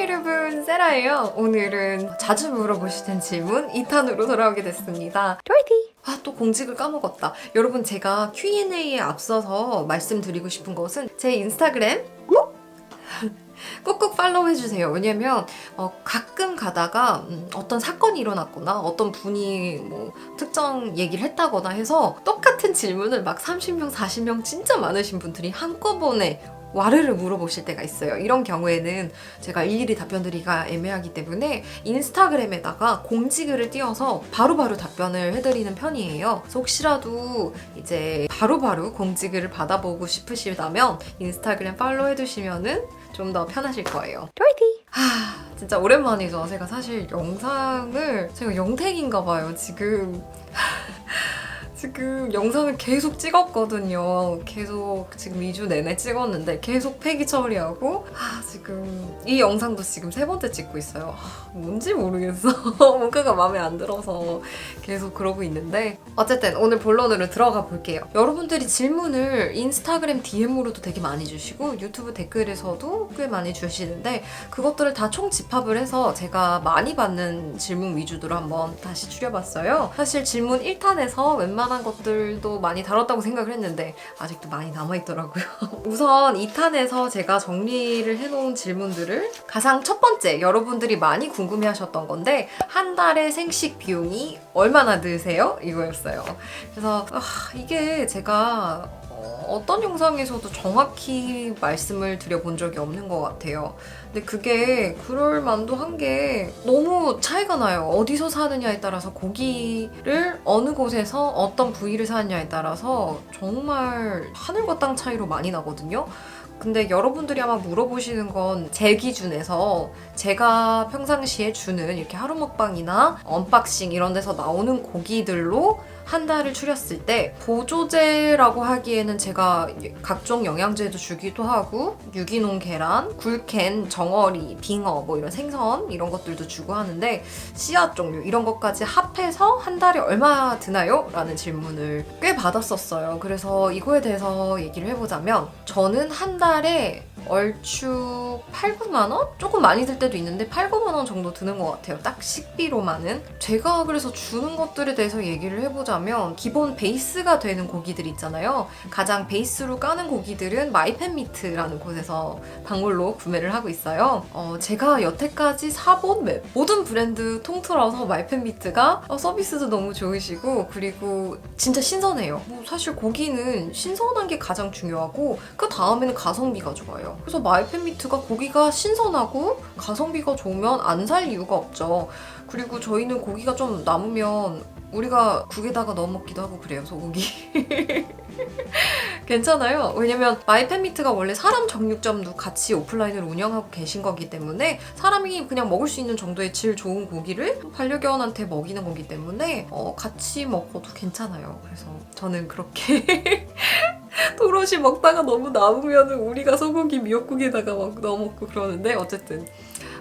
여러분, 세라예요. 오늘은 자주 물어보시는 질문 2탄으로 돌아오게 됐습니다. 또 공직을 까먹었다. 여러분, 제가 Q&A에 앞서서 말씀드리고 싶은 것은 제 인스타그램 꾹꾹 팔로우 해주세요. 왜냐면 가끔 가다가 어떤 사건이 일어났거나 어떤 분이 뭐 특정 얘기를 했다거나 해서 똑같은 질문을 막 30명, 40명 진짜 많으신 분들이 한꺼번에 와르르 물어보실 때가 있어요. 이런 경우에는 제가 일일이 답변드리기가 애매하기 때문에 인스타그램에다가 공지글을 띄워서 바로바로 답변을 해드리는 편이에요. 그래서 혹시라도 이제 바로바로 공지글을 받아보고 싶으시다면 인스타그램 팔로우 해두시면은 좀 더 편하실 거예요. 진짜 오랜만이죠. 제가 사실 제가 영택인가 봐요. 지금 영상을 계속 찍었거든요. 지금 2주 내내 찍었는데 계속 폐기 처리하고 지금 이 영상도 지금 3번째 찍고 있어요. 뭔지 모르겠어. 뭔가가 마음에 안 들어서 계속 그러고 있는데 어쨌든 오늘 본론으로 들어가 볼게요. 여러분들이 질문을 인스타그램 DM으로도 되게 많이 주시고 유튜브 댓글에서도 꽤 많이 주시는데 그것들을 다 총 집합을 해서 제가 많이 받는 질문 위주로 한번 다시 추려봤어요. 사실 질문 1탄에서 웬만한 것들도 많이 다뤘다고 생각을 했는데 아직도 많이 남아있더라고요. 우선 2탄에서 제가 정리를 해놓은 질문들을 가장 첫 번째 여러분들이 많이 궁금해하셨던 건데 한 달에 생식 비용이 얼마나 드세요? 이거였어요. 그래서 이게 제가 어떤 영상에서도 정확히 말씀을 드려본 적이 없는 것 같아요. 근데 그게 그럴 만도 한 게 너무 차이가 나요. 어디서 사느냐에 따라서 고기를 어느 곳에서 어떤 부위를 사느냐에 따라서 정말 하늘과 땅 차이로 많이 나거든요. 근데 여러분들이 아마 물어보시는 건 제 기준에서 제가 평상시에 주는 이렇게 하루 먹방이나 언박싱 이런 데서 나오는 고기들로 한 달을 추렸을 때 보조제라고 하기에는 제가 각종 영양제도 주기도 하고 유기농 계란, 굴캔, 정어리, 빙어 뭐 이런 생선 이런 것들도 주고 하는데 씨앗 종류 이런 것까지 합해서 한 달에 얼마 드나요? 라는 질문을 꽤 받았었어요. 그래서 이거에 대해서 얘기를 해보자면 저는 한 달에 얼추 8, 9만 원? 조금 많이 들 때도 있는데 8, 9만 원 정도 드는 것 같아요. 딱 식비로만은. 제가 그래서 주는 것들에 대해서 얘기를 해보자면 기본 베이스가 되는 고기들 있잖아요. 가장 베이스로 까는 고기들은 마이팬미트라는 곳에서 단골로 구매를 하고 있어요. 제가 여태까지 사본 모든 브랜드 통틀어서 마이팬미트가 서비스도 너무 좋으시고 그리고 진짜 신선해요. 사실 고기는 신선한 게 가장 중요하고 그 다음에는 가성비가 좋아요. 그래서 마이팬미트가 고기가 신선하고 가성비가 좋으면 안 살 이유가 없죠. 그리고 저희는 고기가 좀 남으면 우리가 국에다가 넣어 먹기도 하고 그래요, 소고기. 괜찮아요. 왜냐면 마이팬미트가 원래 사람 정육점도 같이 오프라인으로 운영하고 계신 거기 때문에 사람이 그냥 먹을 수 있는 정도의 질 좋은 고기를 반려견한테 먹이는 거기 때문에 같이 먹어도 괜찮아요. 그래서 저는 그렇게 도로시 먹다가 너무 남으면 우리가 소고기 미역국에다가 막 넣어 먹고 그러는데 어쨌든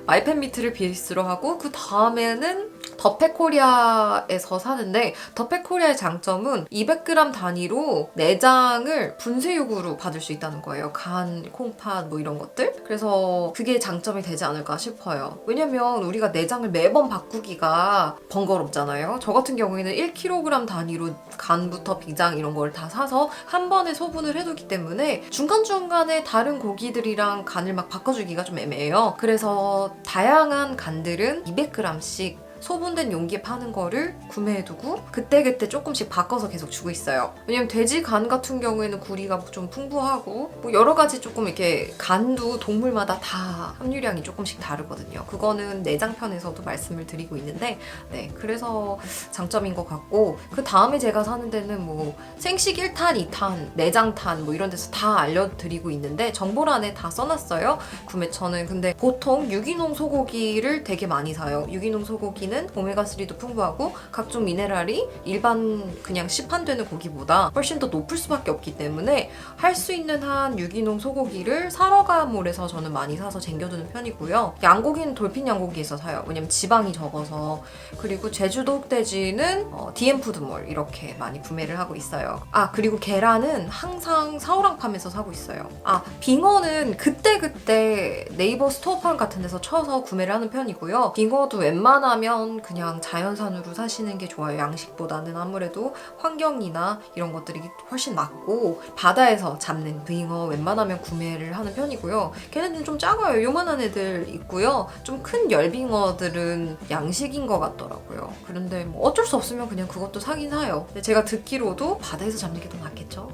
마이팬미트를 베이스로 하고 그 다음에는 더팩코리아에서 사는데 더팩코리아의 장점은 200g 단위로 내장을 분쇄육으로 받을 수 있다는 거예요. 간, 콩팥 뭐 이런 것들. 그래서 그게 장점이 되지 않을까 싶어요. 왜냐면 우리가 내장을 매번 바꾸기가 번거롭잖아요. 저 같은 경우에는 1kg 단위로 간부터 비장 이런 걸 다 사서 한 번에 소분을 해두기 때문에 중간중간에 다른 고기들이랑 간을 막 바꿔주기가 좀 애매해요. 그래서 다양한 간들은 200g씩 소분된 용기에 파는 거를 구매해두고 그때그때 조금씩 바꿔서 계속 주고 있어요. 왜냐면 돼지 간 같은 경우에는 구리가 좀 풍부하고 뭐 여러 가지 조금 이렇게 간도 동물마다 다 함유량이 조금씩 다르거든요. 그거는 내장편에서도 말씀을 드리고 있는데 그래서 장점인 것 같고 그 다음에 제가 사는 데는 뭐 생식 1탄, 2탄, 내장탄 뭐 이런 데서 다 알려드리고 있는데 정보란에 다 써놨어요. 구매처는. 근데 보통 유기농 소고기를 되게 많이 사요. 유기농 소고기는 고기는 오메가3도 풍부하고 각종 미네랄이 일반 그냥 시판되는 고기보다 훨씬 더 높을 수밖에 없기 때문에 할 수 있는 한 유기농 소고기를 사러가몰에서 저는 많이 사서 쟁겨두는 편이고요. 양고기는 돌핀 양고기에서 사요. 왜냐면 지방이 적어서. 그리고 제주도 흑돼지는 DM푸드몰 이렇게 많이 구매를 하고 있어요. 그리고 계란은 항상 사오랑팜에서 사고 있어요. 빙어는 그때그때 네이버 스토어팜 같은 데서 쳐서 구매를 하는 편이고요. 빙어도 웬만하면 그냥 자연산으로 사시는 게 좋아요. 양식보다는 아무래도 환경이나 이런 것들이 훨씬 낫고 바다에서 잡는 빙어 웬만하면 구매를 하는 편이고요. 걔네들은 좀 작아요. 요만한 애들 있고요. 좀 큰 열빙어들은 양식인 것 같더라고요. 그런데 뭐 어쩔 수 없으면 그냥 그것도 사긴 사요. 근데 제가 듣기로도 바다에서 잡는 게 더 낫겠죠?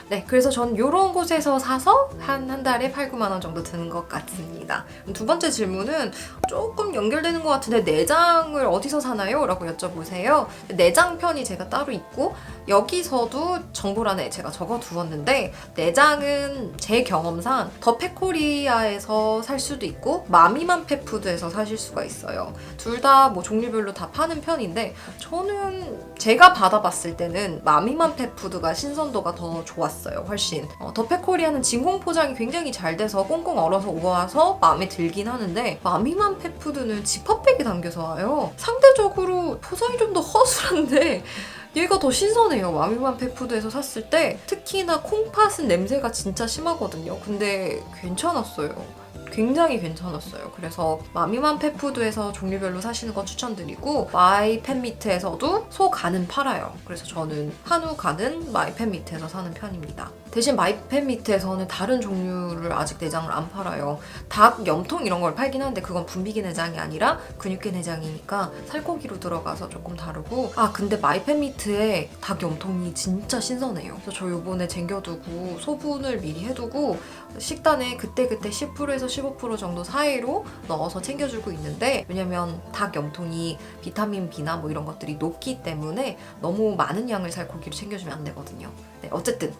네, 그래서 전 이런 곳에서 사서 한 달에 8, 9만 원 정도 드는 것 같습니다. 두 번째 질문은 조금 연결되는 것 같은데 내장을 어디서 사나요? 라고 여쭤보세요. 내장 편이 제가 따로 있고 여기서도 정보란에 제가 적어두었는데 내장은 제 경험상 더 펫코리아에서 살 수도 있고 마미맘 펫푸드에서 사실 수가 있어요. 둘 다 뭐 종류별로 다 파는 편인데 저는 제가 받아봤을 때는 마미맘 펫푸드가 신선도가 더 좋았어요. 훨씬. 더 펫코리아는 진공 포장이 굉장히 잘 돼서 꽁꽁 얼어서 와서 마음에 들긴 하는데 마미맘 펫푸드는 지퍼백에 담겨서 와요. 상대적으로 포장이 좀 더 허술한데 얘가 더 신선해요. 마미맘 펫푸드에서 샀을 때 특히나 콩팥은 냄새가 진짜 심하거든요. 근데 괜찮았어요. 굉장히 괜찮았어요. 그래서 마미맘 펫푸드에서 종류별로 사시는 거 추천드리고 마이펫미트에서도 소 간은 팔아요. 그래서 저는 한우 간은 마이펫미트에서 사는 편입니다. 대신 마이펫미트에서는 다른 종류를 아직 내장을 안 팔아요. 닭, 염통 이런 걸 팔긴 하는데 그건 분비계 내장이 아니라 근육계 내장이니까 살코기로 들어가서 조금 다르고 근데 마이펫미트에 닭 염통이 진짜 신선해요. 그래서 저 요번에 쟁겨두고 소분을 미리 해두고 식단에 그때그때 10%에서 15% 정도 사이로 넣어서 챙겨주고 있는데 왜냐면 닭 염통이 비타민 B나 뭐 이런 것들이 높기 때문에 너무 많은 양을 살코기로 챙겨주면 안 되거든요. 네, 어쨌든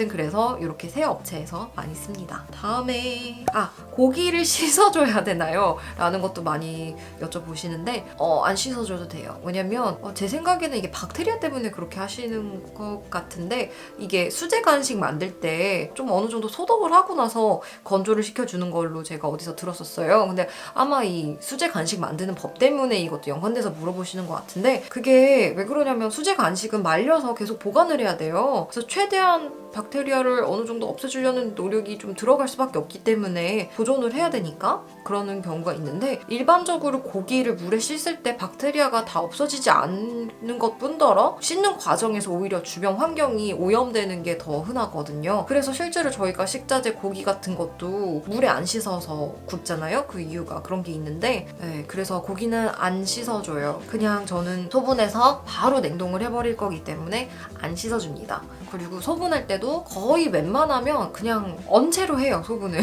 그래서 이렇게 새 업체에서 많이 씁니다. 다음에 고기를 씻어줘야 되나요? 라는 것도 많이 여쭤보시는데 안 씻어줘도 돼요. 왜냐면 제 생각에는 이게 박테리아 때문에 그렇게 하시는 것 같은데 이게 수제 간식 만들 때 좀 어느 정도 소독을 하고 나서 건조를 시켜주는 걸로 제가 어디서 들었었어요. 근데 아마 이 수제 간식 만드는 법 때문에 이것도 연관돼서 물어보시는 것 같은데 그게 왜 그러냐면 수제 간식은 말려서 계속 보관을 해야 돼요. 그래서 최대한 박테리아를 어느 정도 없애주려는 노력이 좀 들어갈 수밖에 없기 때문에 보존을 해야 되니까 그러는 경우가 있는데 일반적으로 고기를 물에 씻을 때 박테리아가 다 없어지지 않는 것 뿐더러 씻는 과정에서 오히려 주변 환경이 오염되는 게 더 흔하거든요. 그래서 실제로 저희가 식자재 고기 같은 것도 물에 안 씻어서 굽잖아요. 그 이유가 그런 게 있는데 그래서 고기는 안 씻어줘요. 그냥 저는 소분해서 바로 냉동을 해버릴 거기 때문에 안 씻어줍니다. 그리고 소분할 때도 거의 웬만하면 그냥 언체로 해요. 소분을.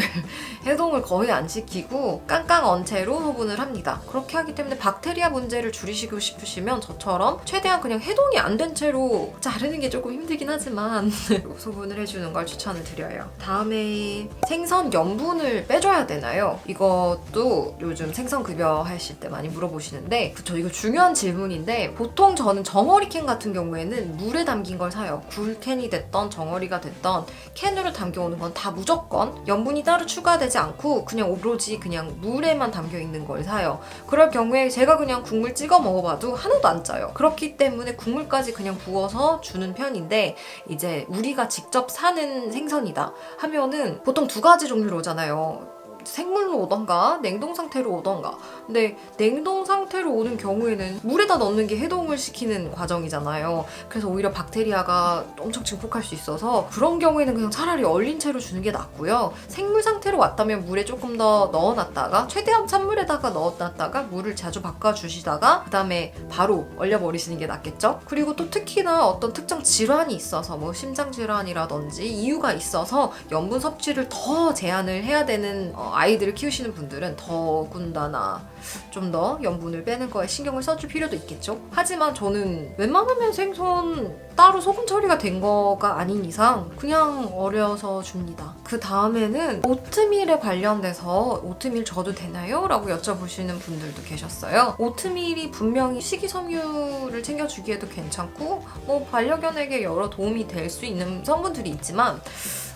해동을 거의 안 시키고 깡깡 언체로 소분을 합니다. 그렇게 하기 때문에 박테리아 문제를 줄이시고 싶으시면 저처럼 최대한 그냥 해동이 안 된 채로 자르는 게 조금 힘들긴 하지만 소분을 해주는 걸 추천을 드려요. 다음에 생선 염분을 빼줘야 되나요? 이것도 요즘 생선 급여 하실 때 많이 물어보시는데 그쵸, 이거 중요한 질문인데 보통 저는 정어리캔 같은 경우에는 물에 담긴 걸 사요. 굴캔이 됐던 정어리가 됐던 캔으로 담겨오는 건 다 무조건 염분이 따로 추가되지 않고 그냥 오로지 그냥 물에만 담겨있는 걸 사요. 그럴 경우에 제가 그냥 국물 찍어 먹어봐도 하나도 안 짜요. 그렇기 때문에 국물까지 그냥 부어서 주는 편인데 이제 우리가 직접 사는 생선이다 하면은 보통 두 가지 종류로 오잖아요. 생물로 오던가 냉동 상태로 오던가. 근데 냉동 상태로 오는 경우에는 물에다 넣는 게 해동을 시키는 과정이잖아요. 그래서 오히려 박테리아가 엄청 증폭할 수 있어서 그런 경우에는 그냥 차라리 얼린 채로 주는 게 낫고요. 생물 상태로 왔다면 물에 조금 더 넣어놨다가 최대한 찬물에다가 넣어놨다가 물을 자주 바꿔주시다가 그 다음에 바로 얼려버리시는 게 낫겠죠? 그리고 또 특히나 어떤 특정 질환이 있어서 뭐 심장 질환이라든지 이유가 있어서 염분 섭취를 더 제한을 해야 되는 아이들을 키우시는 분들은 더군다나 좀 더 염분을 빼는 거에 신경을 써줄 필요도 있겠죠. 하지만 저는 웬만하면 생선 따로 소금 처리가 된 거가 아닌 이상 그냥 얼려서 줍니다. 그 다음에는 오트밀에 관련돼서 오트밀 줘도 되나요? 라고 여쭤보시는 분들도 계셨어요. 오트밀이 분명히 식이섬유를 챙겨주기에도 괜찮고 뭐 반려견에게 여러 도움이 될 수 있는 성분들이 있지만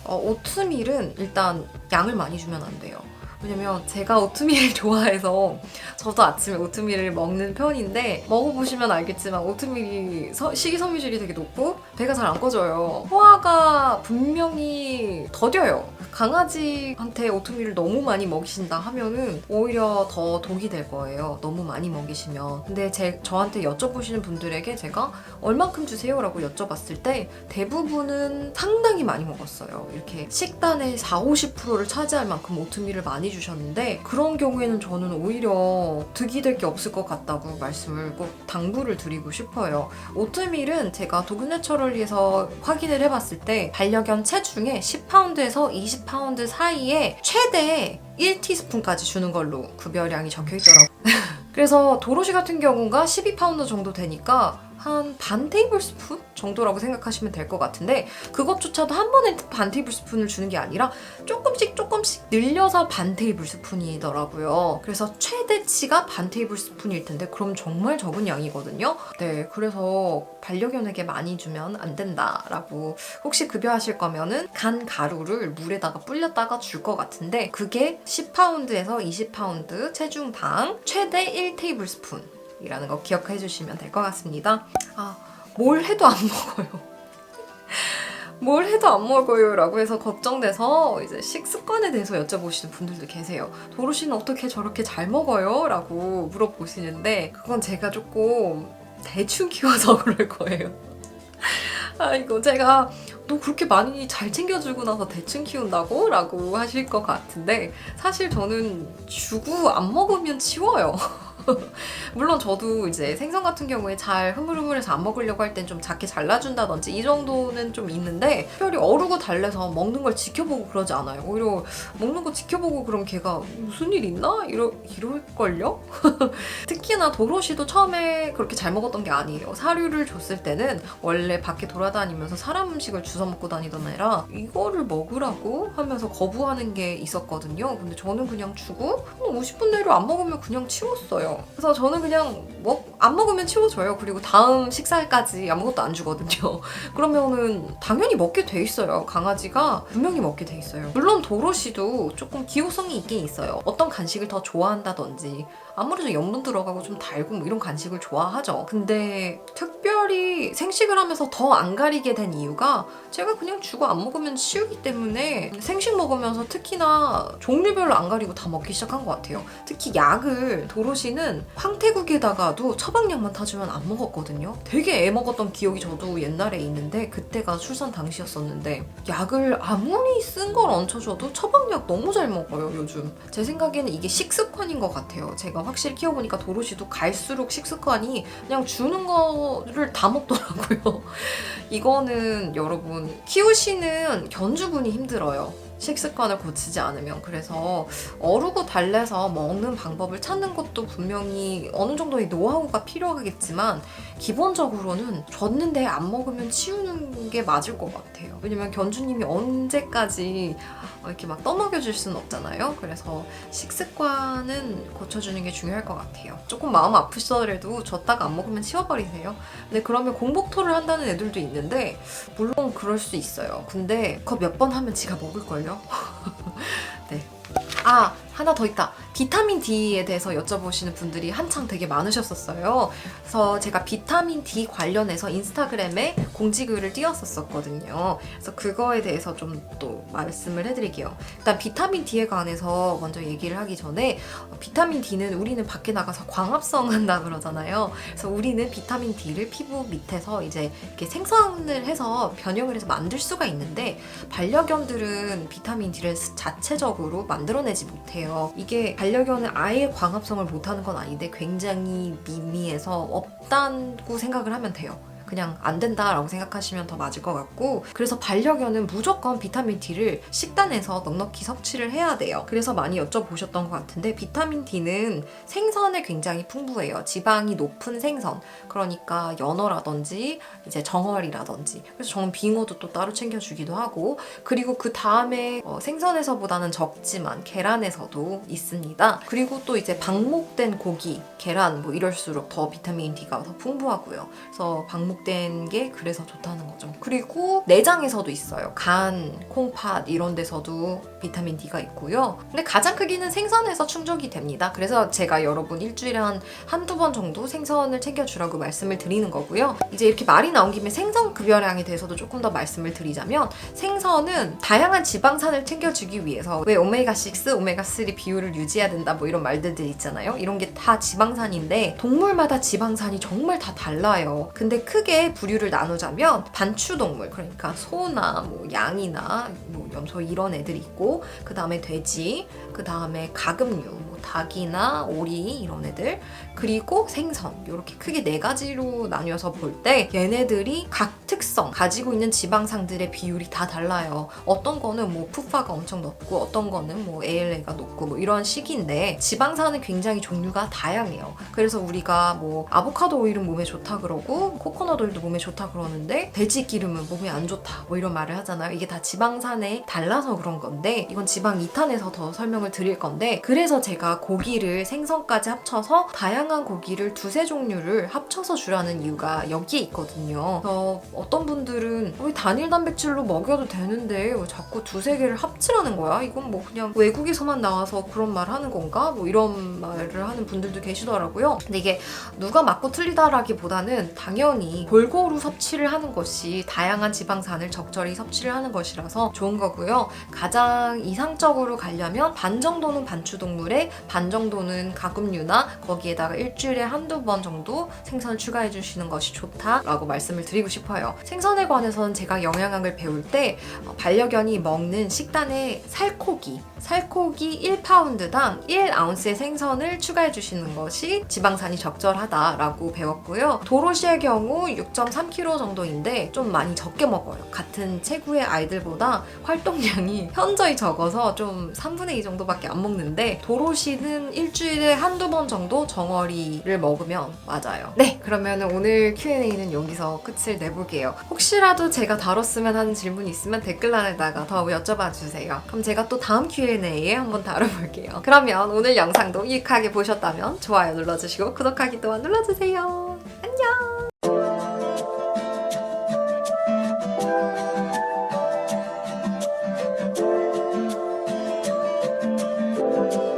오트밀은 일단 양을 많이 주면 안 돼요. 왜냐면 제가 오트밀을 좋아해서 저도 아침에 오트밀을 먹는 편인데 먹어보시면 알겠지만 오트밀이 식이섬유질이 되게 높고 배가 잘 안 꺼져요. 소화가 분명히 더뎌요. 강아지한테 오트밀을 너무 많이 먹이신다 하면은 오히려 더 독이 될 거예요. 너무 많이 먹이시면. 근데 저한테 여쭤보시는 분들에게 제가 얼만큼 주세요? 라고 여쭤봤을 때 대부분은 상당히 많이 먹었어요. 이렇게 식단의 40~50%를 차지할 만큼 오트밀을 많이 주셨는데 그런 경우에는 저는 오히려 득이 될 게 없을 것 같다고 말씀을 꼭 당부를 드리고 싶어요. 오트밀은 제가 도그내처럴리에서 확인을 해봤을 때 반려견 체중의 10파운드에서 20파운드 사이에 최대 1티스푼까지 주는 걸로 구별량이 적혀있더라고요. 그래서 도로시 같은 경우가 12파운드 정도 되니까 한 반 테이블 스푼 정도라고 생각하시면 될 것 같은데 그것조차도 한 번에 반 테이블 스푼을 주는 게 아니라 조금씩 늘려서 반 테이블 스푼이더라고요. 그래서 최대치가 반 테이블 스푼일 텐데 그럼 정말 적은 양이거든요. 네, 그래서 반려견에게 많이 주면 안 된다라고 혹시 급여하실 거면은 간 가루를 물에다가 불렸다가 줄 것 같은데 그게 10파운드에서 20파운드 체중당 최대 1테이블 스푼 이라는 거 기억해 주시면 될 것 같습니다. 뭘 해도 안 먹어요. 뭘 해도 안 먹어요 라고 해서 걱정돼서 이제 식습관에 대해서 여쭤보시는 분들도 계세요. 도로시는 어떻게 저렇게 잘 먹어요? 라고 물어보시는데 그건 제가 조금 대충 키워서 그럴 거예요. 이거 제가 너 그렇게 많이 잘 챙겨주고 나서 대충 키운다고? 라고 하실 것 같은데 사실 저는 주고 안 먹으면 치워요. 물론 저도 이제 생선 같은 경우에 잘 흐물흐물해서 안 먹으려고 할 땐 좀 작게 잘라준다든지 이 정도는 좀 있는데 특별히 어르고 달래서 먹는 걸 지켜보고 그러지 않아요. 오히려 먹는 거 지켜보고 그럼 걔가 무슨 일 있나? 이럴걸요? 특히나 도로시도 처음에 그렇게 잘 먹었던 게 아니에요. 사료를 줬을 때는 원래 밖에 돌아다니면서 사람 음식을 주워 먹고 다니던 애라 이거를 먹으라고 하면서 거부하는 게 있었거든요. 근데 저는 그냥 주고 50분 내로 안 먹으면 그냥 치웠어요. 그래서 저는 그냥 안 먹으면 치워줘요. 그리고 다음 식사까지 아무것도 안 주거든요. 그러면은 당연히 먹게 돼 있어요. 강아지가 분명히 먹게 돼 있어요. 물론 도로시도 조금 기호성이 있긴 있어요. 어떤 간식을 더 좋아한다든지 아무래도 염분 들어가고 좀 달고 뭐 이런 간식을 좋아하죠. 근데 특별히 생식을 하면서 더 안 가리게 된 이유가 제가 그냥 주고 안 먹으면 치우기 때문에 생식 먹으면서 특히나 종류별로 안 가리고 다 먹기 시작한 것 같아요. 특히 약을 도로시는 황태국에다가도 처방약만 타주면 안 먹었거든요. 되게 애 먹었던 기억이 저도 옛날에 있는데 그때가 출산 당시였었는데 약을 아무리 쓴 걸 얹혀줘도 처방약 너무 잘 먹어요 요즘. 제 생각에는 이게 식습관인 것 같아요. 제가 확실히 키워보니까 도로시도 갈수록 식습관이 그냥 주는 거를 다 먹더라고요. 이거는 여러분 키우시는 견주분이 힘들어요. 식습관을 고치지 않으면. 그래서 어르고 달래서 먹는 방법을 찾는 것도 분명히 어느 정도의 노하우가 필요하겠지만 기본적으로는 줬는데 안 먹으면 치우는 게 맞을 것 같아요. 왜냐면 견주님이 언제까지 이렇게 막 떠먹여줄 수는 없잖아요. 그래서 식습관은 고쳐주는 게 중요할 것 같아요. 조금 마음 아프시더라도 줬다가 안 먹으면 치워버리세요. 근데 그러면 공복토를 한다는 애들도 있는데 물론 그럴 수 있어요. 근데 그거 몇 번 하면 지가 먹을걸요? 네. 하나 더 있다. 비타민 D에 대해서 여쭤보시는 분들이 한창 되게 많으셨었어요. 그래서 제가 비타민 D 관련해서 인스타그램에 공지글을 띄웠었거든요. 그래서 그거에 대해서 좀 또 말씀을 해드릴게요. 일단 비타민 D에 관해서 먼저 얘기를 하기 전에 비타민 D는 우리는 밖에 나가서 광합성 한다 그러잖아요. 그래서 우리는 비타민 D를 피부 밑에서 이제 이렇게 생성을 해서 변형을 해서 만들 수가 있는데 반려견들은 비타민 D를 자체적으로 만들어내지 못해요. 이게 반려견은 아예 광합성을 못하는 건 아닌데 굉장히 미미해서 없다고 생각을 하면 돼요. 그냥 안 된다라고 생각하시면 더 맞을 것 같고, 그래서 반려견은 무조건 비타민 D를 식단에서 넉넉히 섭취를 해야 돼요. 그래서 많이 여쭤보셨던 것 같은데 비타민 D는 생선에 굉장히 풍부해요. 지방이 높은 생선, 그러니까 연어라든지 이제 정어리라든지. 그래서 저는 빙어도 또 따로 챙겨주기도 하고, 그리고 그 다음에 생선에서보다는 적지만 계란에서도 있습니다. 그리고 또 이제 방목된 고기, 계란 뭐 이럴수록 더 비타민 D가 더 풍부하고요. 그래서 방목된 게 그래서 좋다는 거죠. 그리고 내장에서도 있어요. 간, 콩팥 이런 데서도 비타민 D가 있고요. 근데 가장 크기는 생선에서 충족이 됩니다. 그래서 제가 여러분 일주일에 한두 번 정도 생선을 챙겨주라고 말씀을 드리는 거고요. 이제 이렇게 말이 나온 김에 생선 급여량에 대해서도 조금 더 말씀을 드리자면, 생선은 다양한 지방산을 챙겨주기 위해서 왜 오메가6, 오메가3 비율을 유지해야 된다 뭐 이런 말들도 있잖아요. 이런 게 다 지방산인데 동물마다 지방산이 정말 다 달라요. 근데 크게 부류를 나누자면 반추동물, 그러니까 소나 뭐 양이나 뭐 염소 이런 애들이 있고, 그 다음에 돼지, 그 다음에 가금류, 뭐 닭이나 오리 이런 애들, 그리고 생선, 이렇게 크게 4가지로 나뉘어서 볼 때 얘네들이 각 특성 가지고 있는 지방산들의 비율이 다 달라요. 어떤 거는 뭐 푸파가 엄청 높고 어떤 거는 뭐 ALA가 높고 뭐 이런 식인데, 지방산은 굉장히 종류가 다양해요. 그래서 우리가 뭐 아보카도 오일은 몸에 좋다 그러고 코코넛 오일도 몸에 좋다 그러는데 돼지 기름은 몸에 안 좋다 뭐 이런 말을 하잖아요. 이게 다 지방산에 달라서 그런 건데, 이건 지방 2탄에서 더 설명을 드릴 건데, 그래서 제가 고기를 생선까지 합쳐서 다양한 고기를 2-3종류를 합쳐서 주라는 이유가 여기에 있거든요. 그래서 어떤 분들은 왜 단일 단백질로 먹여도 되는데 왜 자꾸 2-3개를 합치라는 거야? 이건 뭐 그냥 외국에서만 나와서 그런 말 하는 건가? 뭐 이런 말을 하는 분들도 계시더라고요. 근데 이게 누가 맞고 틀리다라기보다는 당연히 골고루 섭취를 하는 것이 다양한 지방산을 적절히 섭취를 하는 것이라서 좋은 거고요. 가장 이상적으로 가려면 반 정도는 반추동물에 반 정도는 가금류나 거기에다가 일주일에 한두 번 정도 생선을 추가해 주시는 것이 좋다라고 말씀을 드리고 싶어요. 생선에 관해서는 제가 영양학을 배울 때 반려견이 먹는 식단에 살코기 1파운드당 1아운스의 생선을 추가해 주시는 것이 지방산이 적절하다라고 배웠고요. 도로시의 경우 6.3kg 정도인데 좀 많이 적게 먹어요. 같은 체구의 아이들보다 활동량이 현저히 적어서 좀 3분의 2 정도밖에 안 먹는데, 도로시는 일주일에 한두 번 정도 정어리를 먹으면 맞아요. 네, 그러면 오늘 Q&A는 여기서 끝을 내볼게요. 혹시라도 제가 다뤘으면 하는 질문이 있으면 댓글란에다가 더 여쭤봐 주세요. 그럼 제가 또 다음 Q&A에 한번 다뤄볼게요. 그러면 오늘 영상도 유익하게 보셨다면 좋아요 눌러주시고 구독하기 또한 눌러주세요. 안녕!